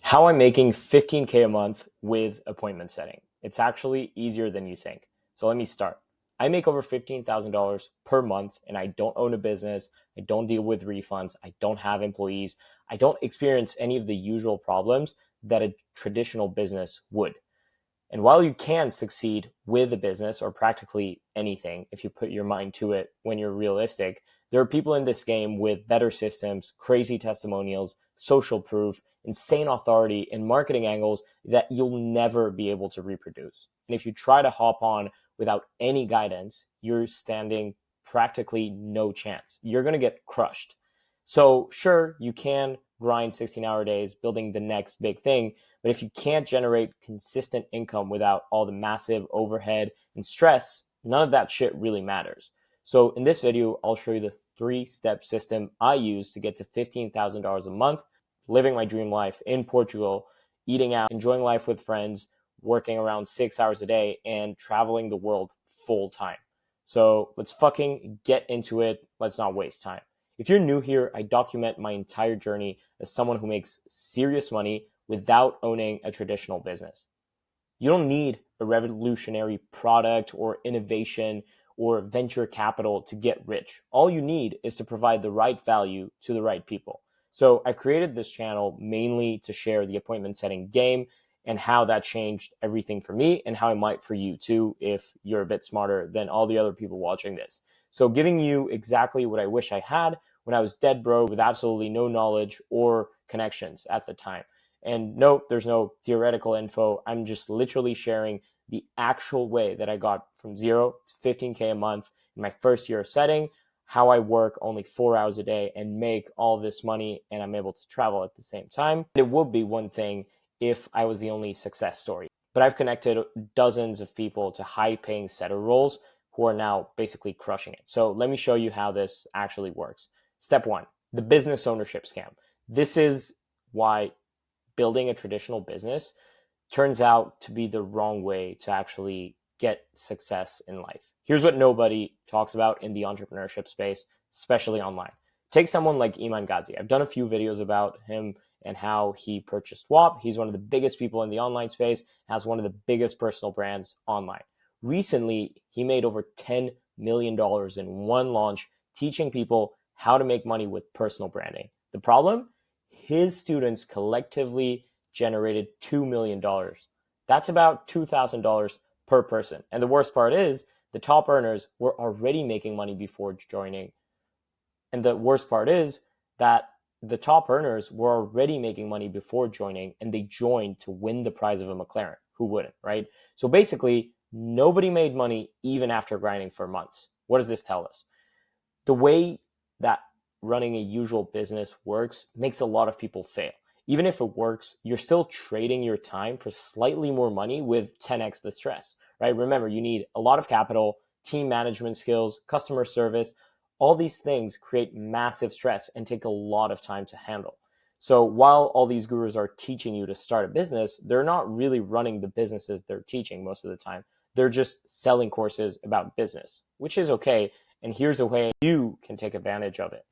How I'm making 15K a month with appointment setting. It's actually easier than you think. So let me start. I make over $15,000 per month and I don't own a business. I don't deal with refunds. I don't have employees. I don't experience any of the usual problems that a traditional business would. And while you can succeed with a business or practically anything, if you put your mind to it when you're realistic, there are people in this game with better systems, crazy testimonials, social proof, insane authority, and marketing angles that you'll never be able to reproduce. And if you try to hop on without any guidance, you're standing practically no chance. You're going to get crushed. So sure, you can grind 16-hour days building the next big thing, but if you can't generate consistent income without all the massive overhead and stress, none of that shit really matters. So in this video, I'll show you the 3-step system I use to get to $15,000 a month, living my dream life in Portugal, eating out, enjoying life with friends, working around 6 hours a day, and traveling the world full time. So let's fucking get into it. Let's not waste time. If you're new here, I document my entire journey as someone who makes serious money without owning a traditional business. You don't need a revolutionary product or innovation or venture capital to get rich. All you need is to provide the right value to the right people. So I created this channel mainly to share the appointment setting game and how that changed everything for me and how it might for you too if you're a bit smarter than all the other people watching this. So giving you exactly what I wish I had when I was dead broke with absolutely no knowledge or connections at the time. And note, there's no theoretical info. I'm just literally sharing the actual way that I got from 0 to 15K a month in my first year of setting, how I work only 4 hours a day and make all this money, and I'm able to travel at the same time. It would be one thing if I was the only success story, but I've connected dozens of people to high-paying setter roles who are now basically crushing it. So let me show you how this actually works. Step 1, the business ownership scam. This is why building a traditional business turns out to be the wrong way to actually get success in life. Here's what nobody talks about in the entrepreneurship space, especially online. Take someone like Iman Gadzhi. I've done a few videos about him and how he purchased WAP. He's one of the biggest people in the online space, has one of the biggest personal brands online. Recently, he made over $10 million in one launch, teaching people how to make money with personal branding. The problem? His students collectively generated $2 million. That's about $2,000 per person. And the worst part is the top earners were already making money before joining. And the worst part is that the top earners were already making money before joining, and they joined to win the prize of a McLaren. Who wouldn't, right? So basically, nobody made money even after grinding for months. What does this tell us? The way that running a usual business works makes a lot of people fail. Even if it works, you're still trading your time for slightly more money with 10x the stress, right? Remember, you need a lot of capital, team management skills, customer service. All these things create massive stress and take a lot of time to handle. So while all these gurus are teaching you to start a business, they're not really running the businesses they're teaching most of the time. They're just selling courses about business, which is okay. And here's a way you can take advantage of it.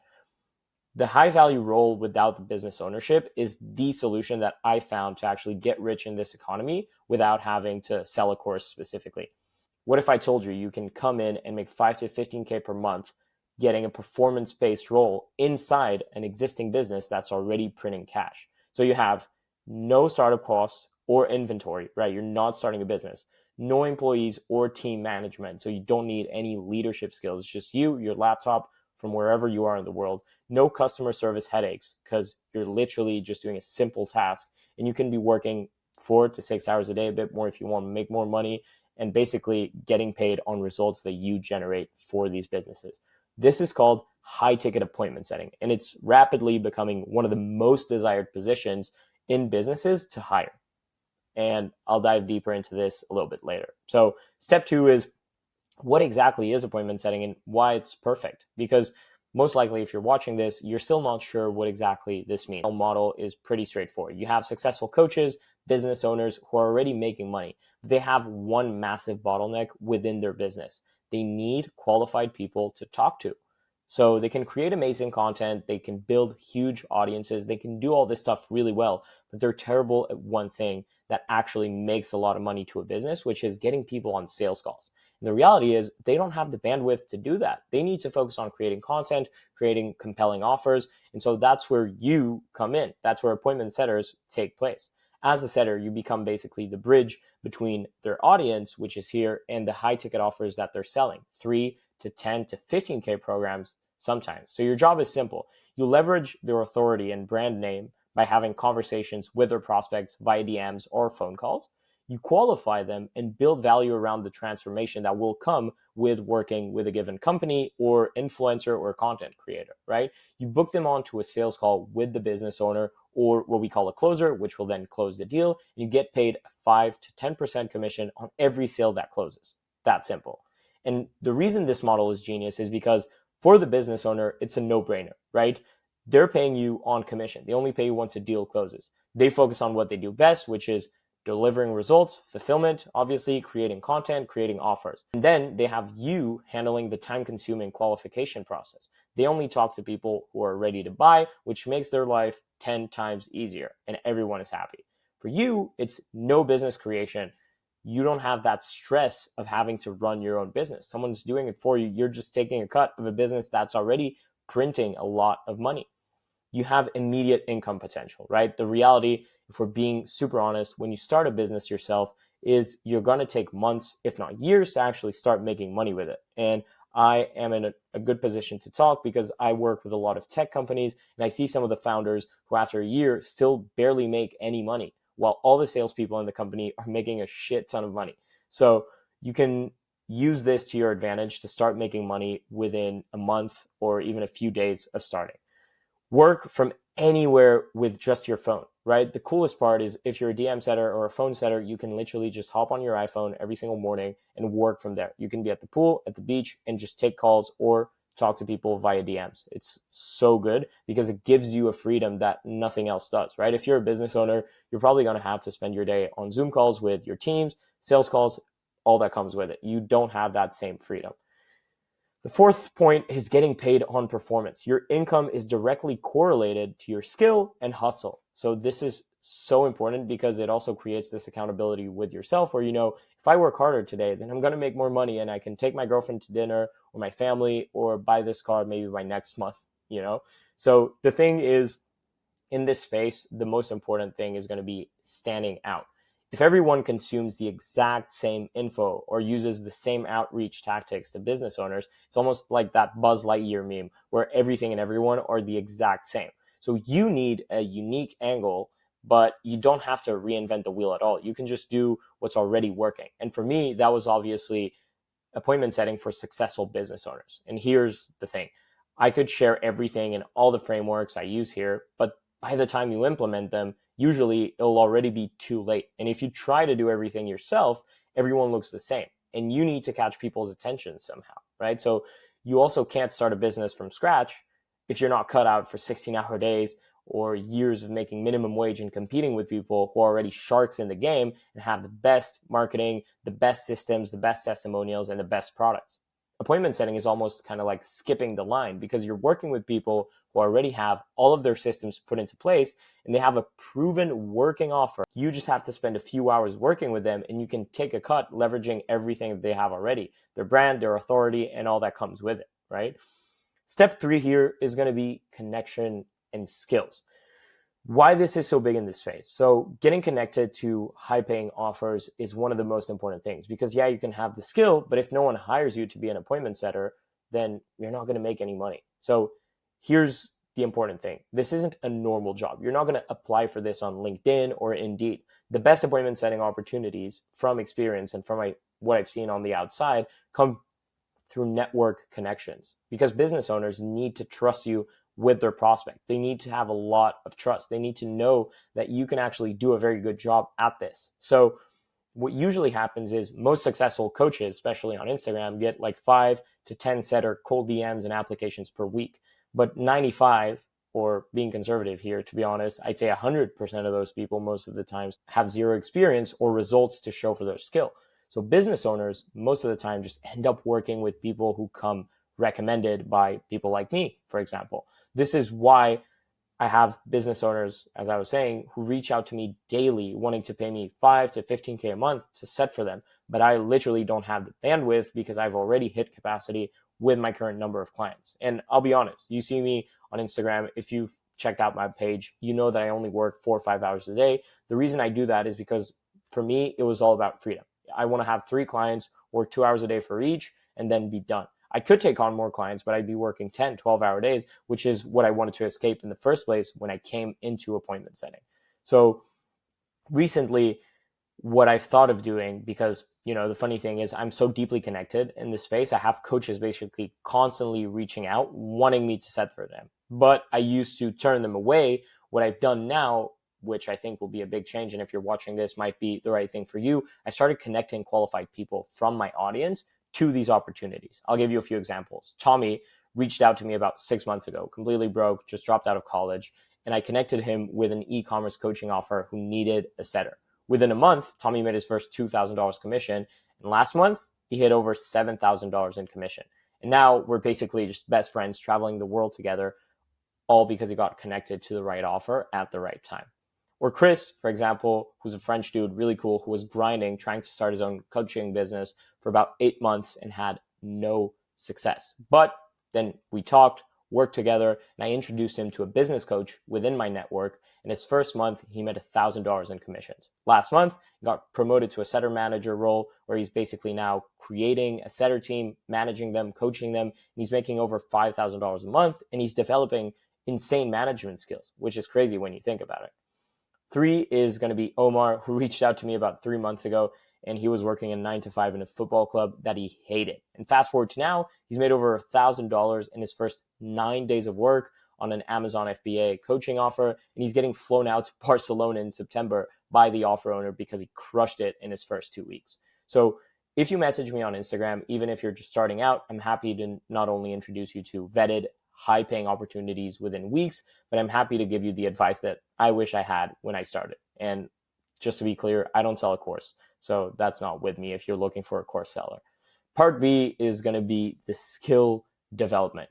The high value role without the business ownership is the solution that I found to actually get rich in this economy without having to sell a course specifically. What if I told you you can come in and make 5 to 15K per month getting a performance-based role inside an existing business that's already printing cash? So you have no startup costs or inventory, right? You're not starting a business. No employees or team management. So you don't need any leadership skills. It's just you, your laptop from wherever you are in the world. No customer service headaches because you're literally just doing a simple task, and you can be working 4 to 6 hours a day, a bit more if you want to make more money, and basically getting paid on results that you generate for these businesses. This is called high ticket appointment setting, and it's rapidly becoming one of the most desired positions in businesses to hire. And I'll dive deeper into this a little bit later. So step 2 is what exactly is appointment setting and why it's perfect? Because most likely, if you're watching this, you're still not sure what exactly this means. The model is pretty straightforward. You have successful coaches, business owners who are already making money. But they have one massive bottleneck within their business. They need qualified people to talk to. So they can create amazing content, they can build huge audiences, they can do all this stuff really well, but they're terrible at one thing that actually makes a lot of money to a business, which is getting people on sales calls. And the reality is they don't have the bandwidth to do that. They need to focus on creating content, creating compelling offers. And so that's where you come in. That's where appointment setters take place. As a setter, you become basically the bridge between their audience, which is here, and the high ticket offers that they're selling, 3 to 10 to 15K programs sometimes. So your job is simple. You leverage their authority and brand name by having conversations with their prospects via DMs or phone calls. You qualify them and build value around the transformation that will come with working with a given company or influencer or content creator, right? You book them onto a sales call with the business owner or what we call a closer, which will then close the deal. And you get paid a 5 to 10% commission on every sale that closes. That simple. And the reason this model is genius is because for the business owner, it's a no-brainer, right? They're paying you on commission. They only pay you once a deal closes. They focus on what they do best, which is delivering results, fulfillment, obviously, creating content, creating offers. And then they have you handling the time-consuming qualification process. They only talk to people who are ready to buy, which makes their life 10 times easier, and everyone is happy. For you, it's no business creation. You don't have that stress of having to run your own business. Someone's doing it for you. You're just taking a cut of a business that's already printing a lot of money. You have immediate income potential, right? The reality, if we're being super honest, when you start a business yourself, is you're going to take months, if not years, to actually start making money with it. And I am in a good position to talk because I work with a lot of tech companies and I see some of the founders who after a year still barely make any money while all the salespeople in the company are making a shit ton of money. So you can use this to your advantage to start making money within a month or even a few days of starting. Work from anywhere with just your phone, right? The coolest part is if you're a DM setter or a phone setter, you can literally just hop on your iPhone every single morning and work from there. You can be at the pool, at the beach, and just take calls or talk to people via DMs. It's so good because it gives you a freedom that nothing else does, right? If you're a business owner, you're probably going to have to spend your day on Zoom calls with your teams, sales calls, all that comes with it. You don't have that same freedom. The fourth point is getting paid on performance. Your income is directly correlated to your skill and hustle. So this is so important because it also creates this accountability with yourself where, if I work harder today, then I'm going to make more money and I can take my girlfriend to dinner or my family or buy this car maybe by next month. So the thing is, in this space, the most important thing is going to be standing out. If everyone consumes the exact same info or uses the same outreach tactics to business owners, it's almost like that Buzz Lightyear meme where everything and everyone are the exact same. So you need a unique angle, but you don't have to reinvent the wheel at all. You can just do what's already working. And for me, that was obviously appointment setting for successful business owners. And here's the thing. I could share everything and all the frameworks I use here, but by the time you implement them, usually it'll already be too late. And if you try to do everything yourself, everyone looks the same. And you need to catch people's attention somehow, right? So you also can't start a business from scratch if you're not cut out for 16-hour days or years of making minimum wage and competing with people who are already sharks in the game and have the best marketing, the best systems, the best testimonials, and the best products. Appointment setting is almost kind of like skipping the line because you're working with people who already have all of their systems put into place and they have a proven working offer. You just have to spend a few hours working with them and you can take a cut leveraging everything that they have already, their brand, their authority, and all that comes with it, right? Step 3 here is going to be connection and skills. Why this is so big in this space. So getting connected to high paying offers is one of the most important things because you can have the skill, but if no one hires you to be an appointment setter, then you're not going to make any money. So here's the important thing. This isn't a normal job. You're not going to apply for this on LinkedIn or Indeed. The best appointment setting opportunities from experience and from what I've seen on the outside come through network connections because business owners need to trust you with their prospect. They need to have a lot of trust. They need to know that you can actually do a very good job at this. So what usually happens is most successful coaches, especially on Instagram, get like 5 to 10 setter cold DMs and applications per week. But 95, or being conservative here, to be honest, I'd say 100% of those people most of the times have zero experience or results to show for their skill. So business owners most of the time just end up working with people who come recommended by people like me, for example. This is why I have business owners, as I was saying, who reach out to me daily wanting to pay me 5 to 15K a month to set for them. But I literally don't have the bandwidth because I've already hit capacity with my current number of clients. And I'll be honest, you see me on Instagram. If you've checked out my page, you know that I only work 4 or 5 hours a day. The reason I do that is because for me, it was all about freedom. I want to have 3 clients, work 2 hours a day for each, and then be done. I could take on more clients, but I'd be working 10, 12-hour days, which is what I wanted to escape in the first place when I came into appointment setting. So recently, what I've thought of doing, because, the funny thing is I'm so deeply connected in this space, I have coaches basically constantly reaching out, wanting me to set for them. But I used to turn them away. What I've done now, which I think will be a big change, and if you're watching this, might be the right thing for you, I started connecting qualified people from my audience to these opportunities. I'll give you a few examples. Tommy reached out to me about 6 months ago, completely broke, just dropped out of college, and I connected him with an e-commerce coaching offer who needed a setter. Within a month, Tommy made his first $2,000 commission. And last month, he hit over $7,000 in commission. And now we're basically just best friends traveling the world together, all because he got connected to the right offer at the right time. Or Chris, for example, who's a French dude, really cool, who was grinding, trying to start his own coaching business for about 8 months and had no success. But then we talked, worked together, and I introduced him to a business coach within my network. In his first month, he made $1,000 in commissions. Last month, he got promoted to a setter manager role where he's basically now creating a setter team, managing them, coaching them, and he's making over $5,000 a month, and he's developing insane management skills, which is crazy when you think about it. 3 is going to be Omar, who reached out to me about 3 months ago, and he was working a 9 to 5 in a football club that he hated. And fast forward to now, he's made over $1,000 in his first 9 days of work on an Amazon FBA coaching offer, and he's getting flown out to Barcelona in September by the offer owner because he crushed it in his first 2 weeks. So if you message me on Instagram, even if you're just starting out, I'm happy to not only introduce you to vetted, high-paying opportunities within weeks, but I'm happy to give you the advice that I wish I had when I started. And just to be clear, I don't sell a course, so that's not with me if you're looking for a course seller. Part B is going to be the skill development.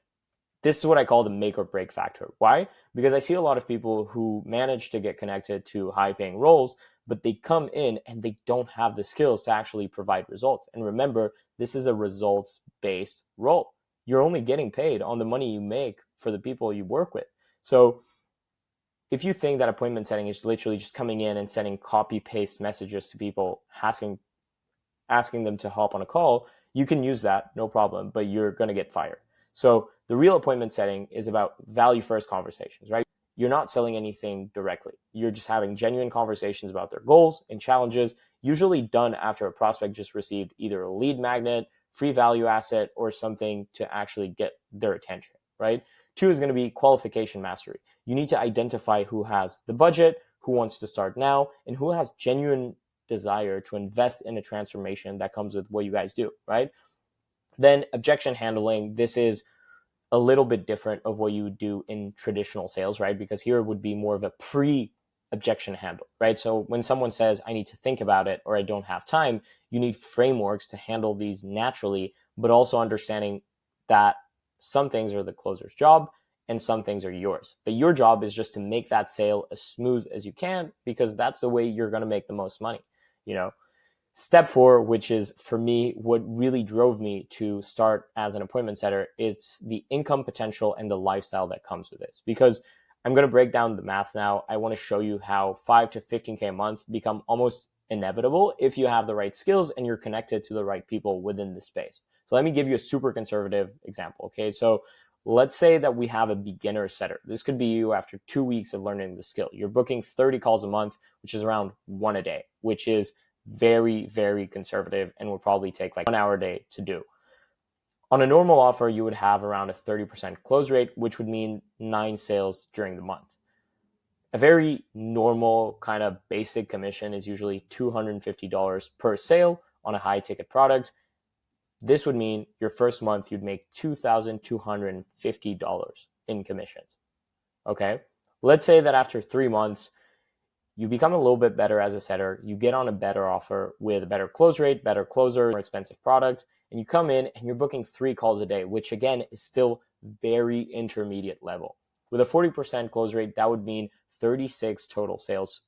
This is what I call the make or break factor. Why? Because I see a lot of people who manage to get connected to high-paying roles, but they come in and they don't have the skills to actually provide results. And remember, this is a results-based role. You're only getting paid on the money you make for the people you work with. So if you think that appointment setting is literally just coming in and sending copy-paste messages to people, asking them to hop on a call, you can use that, no problem, but you're going to get fired. So the real appointment setting is about value-first conversations, right? You're not selling anything directly. You're just having genuine conversations about their goals and challenges, usually done after a prospect just received either a lead magnet, free value asset, or something to actually get their attention, right? 2 is going to be qualification mastery. You need to identify who has the budget, who wants to start now, and who has genuine desire to invest in a transformation that comes with what you guys do, right? Then objection handling. This is a little bit different of what you would do in traditional sales, right? Because here would be more of a pre-objection handle, right? So when someone says, I need to think about it or I don't have time, you need frameworks to handle these naturally, but also understanding that some things are the closer's job and some things are yours. But your job is just to make that sale as smooth as you can, because that's the way you're going to make the most money, Step 4, which is for me what really drove me to start as an appointment setter, it's the income potential and the lifestyle that comes with this. Because I'm going to break down the math now. I want to show you how 5 to 15K a month become almost inevitable if you have the right skills and you're connected to the right people within the space. So let me give you a super conservative example. Okay, so let's say that we have a beginner setter. This could be you after 2 weeks of learning the skill. You're booking 30 calls a month, which is around 1 a day, which is very, very conservative and will probably take like 1 hour a day to do. On a normal offer, you would have around a 30% close rate, which would mean 9 sales during the month. A very normal kind of basic commission is usually $250 per sale on a high ticket product. This would mean your first month, you'd make $2,250 in commissions. Okay. Let's say that after 3 months, you become a little bit better as a setter, you get on a better offer with a better close rate, better closer, more expensive product, and you come in and you're booking 3 calls a day, which again is still very intermediate level. With a 40% close rate, that would mean 36 total sales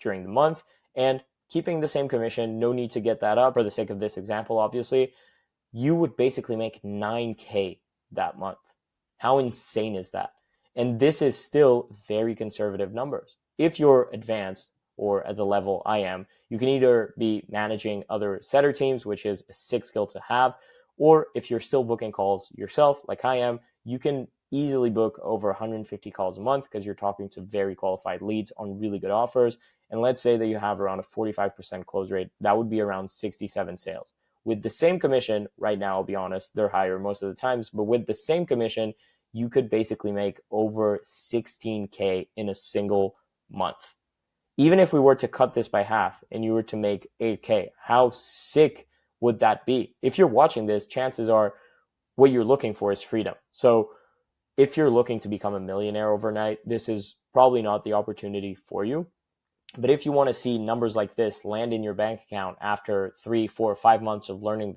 during the month. And keeping the same commission, no need to get that up for the sake of this example, obviously, you would basically make 9K that month. How insane is that? And this is still very conservative numbers. If you're advanced or at the level I am, you can either be managing other setter teams, which is a sick skill to have, or if you're still booking calls yourself, like I am, you can easily book over 150 calls a month because you're talking to very qualified leads on really good offers. And let's say that you have around a 45% close rate, that would be around 67 sales. With the same commission, right now, I'll be honest, they're higher most of the times, but with the same commission, you could basically make over 16K in a single month. Even if we were to cut this by half and you were to make 8K, how sick would that be? If you're watching this, chances are what you're looking for is freedom. So if you're looking to become a millionaire overnight, this is probably not the opportunity for you. But if you want to see numbers like this land in your bank account after 3, 4, 5 months of learning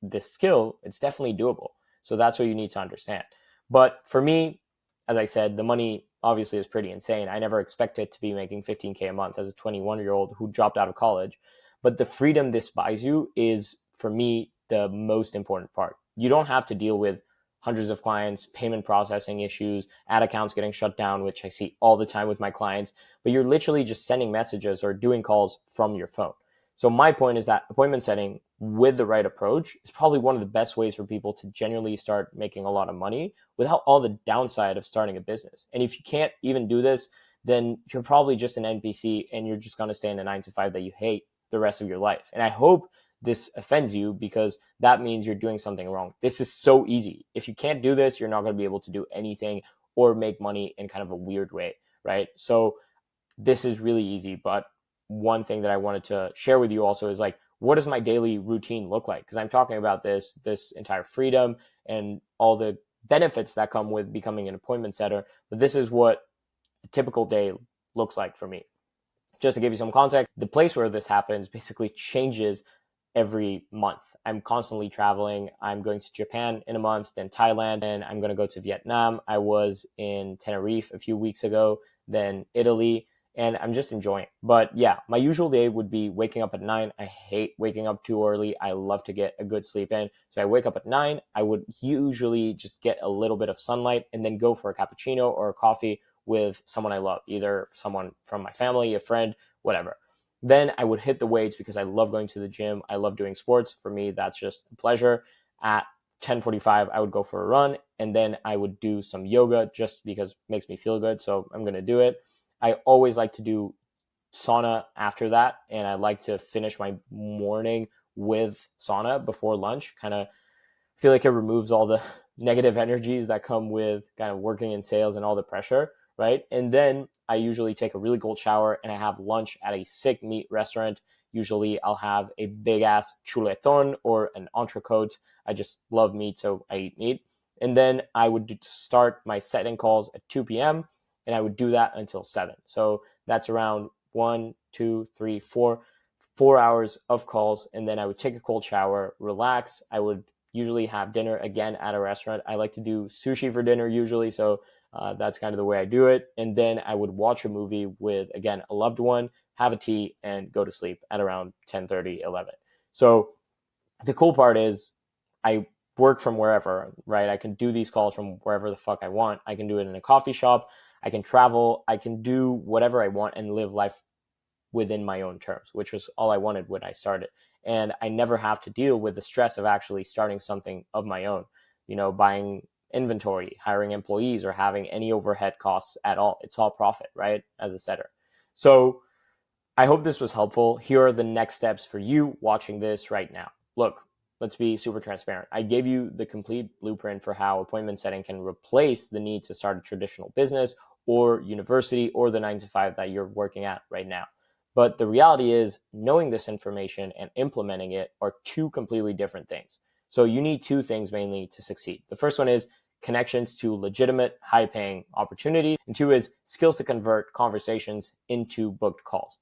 this skill, it's definitely doable. So that's what you need to understand. But for me, as I said, the money obviously is pretty insane. I never expected to be making 15K a month as a 21-year-old who dropped out of college. But the freedom this buys you is, for me, the most important part. You don't have to deal with hundreds of clients, payment processing issues, ad accounts getting shut down, which I see all the time with my clients, but you're literally just sending messages or doing calls from your phone. So my point is that appointment setting with the right approach is probably one of the best ways for people to genuinely start making a lot of money without all the downside of starting a business. And if you can't even do this, then you're probably just an NPC and you're just going to stay in a 9 to 5 that you hate the rest of your life. And I hope this offends you because that means you're doing something wrong. This is so easy. If you can't do this, you're not going to be able to do anything or make money in kind of a weird way, right? So this is really easy. But one thing that I wanted to share with you also is like, what does my daily routine look like? Because I'm talking about this entire freedom and all the benefits that come with becoming an appointment setter. But this is what a typical day looks like for me. Just to give you some context, the place where this happens basically changes every month. I'm constantly traveling. I'm going to Japan in a month, then Thailand, and I'm going to go to Vietnam. I was in Tenerife a few weeks ago, then Italy, and I'm just enjoying it. But yeah, my usual day would be waking up at 9. I hate waking up too early. I love to get a good sleep in. So I wake up at 9. I would usually just get a little bit of sunlight and then go for a cappuccino or a coffee with someone I love, either someone from my family, a friend, whatever. Then I would hit the weights because I love going to the gym. I love doing sports. For me, that's just a pleasure. At 10:45, I would go for a run, and then I would do some yoga just because it makes me feel good. So I'm going to do it. I always like to do sauna after that, and I like to finish my morning with sauna before lunch. Kind of feel like it removes all the negative energies that come with kind of working in sales and all the pressure, right? And then I usually take a really cold shower and I have lunch at a sick meat restaurant. Usually I'll have a big ass chuleton or an entrecote. I just love meat, so I eat meat. And then I would start my setting calls at 2 p.m. and I would do that until 7. So that's around 1, 2, 3, 4 hours of calls. And then I would take a cold shower, relax. I would usually have dinner again at a restaurant. I like to do sushi for dinner usually, so that's kind of the way I do it. And then I would watch a movie with, again, a loved one, have a tea, and go to sleep at around 10:30, 11. So the cool part is I work from wherever, right? I can do these calls from wherever the fuck I want. I can do it in a coffee shop. I can travel. I can do whatever I want and live life within my own terms, which was all I wanted when I started. And I never have to deal with the stress of actually starting something of my own, buying inventory, hiring employees, or having any overhead costs at all. It's all profit, right? As a setter. So I hope this was helpful. Here are the next steps for you watching this right now. Look, let's be super transparent. I gave you the complete blueprint for how appointment setting can replace the need to start a traditional business or university or the 9 to 5 that you're working at right now. But the reality is, knowing this information and implementing it are two completely different things. So you need two things mainly to succeed. The first one is connections to legitimate, high-paying opportunities. And 2 is skills to convert conversations into booked calls.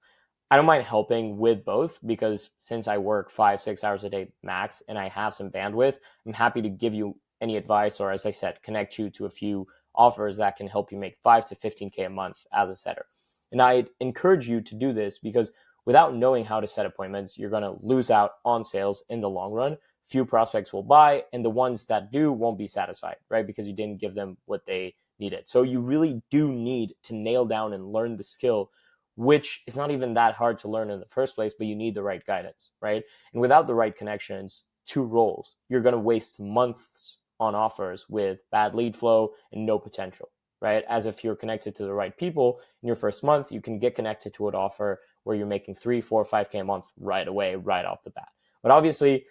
I don't mind helping with both because since I work 5-6 hours a day max and I have some bandwidth, I'm happy to give you any advice or, as I said, connect you to a few offers that can help you make 5 to 15K a month as a setter. And I'd encourage you to do this because without knowing how to set appointments, you're going to lose out on sales in the long run. Few prospects will buy, and the ones that do won't be satisfied, right? Because you didn't give them what they needed. So you really do need to nail down and learn the skill, which is not even that hard to learn in the first place, but you need the right guidance, right? And without the right connections to roles, you're going to waste months on offers with bad lead flow and no potential, right? As if you're connected to the right people in your first month, you can get connected to an offer where you're making 3, 4, 5K a month right away, right off the bat. But obviously,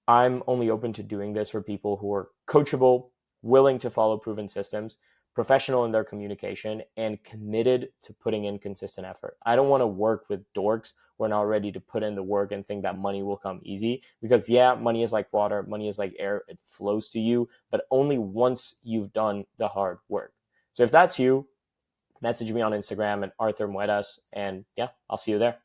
I'm only open to doing this for people who are coachable, willing to follow proven systems, professional in their communication, and committed to putting in consistent effort. I don't want to work with dorks who are not ready to put in the work and think that money will come easy. Because yeah, money is like water, money is like air, it flows to you, but only once you've done the hard work. So if that's you, message me on Instagram at Arthur Muedas, and yeah, I'll see you there.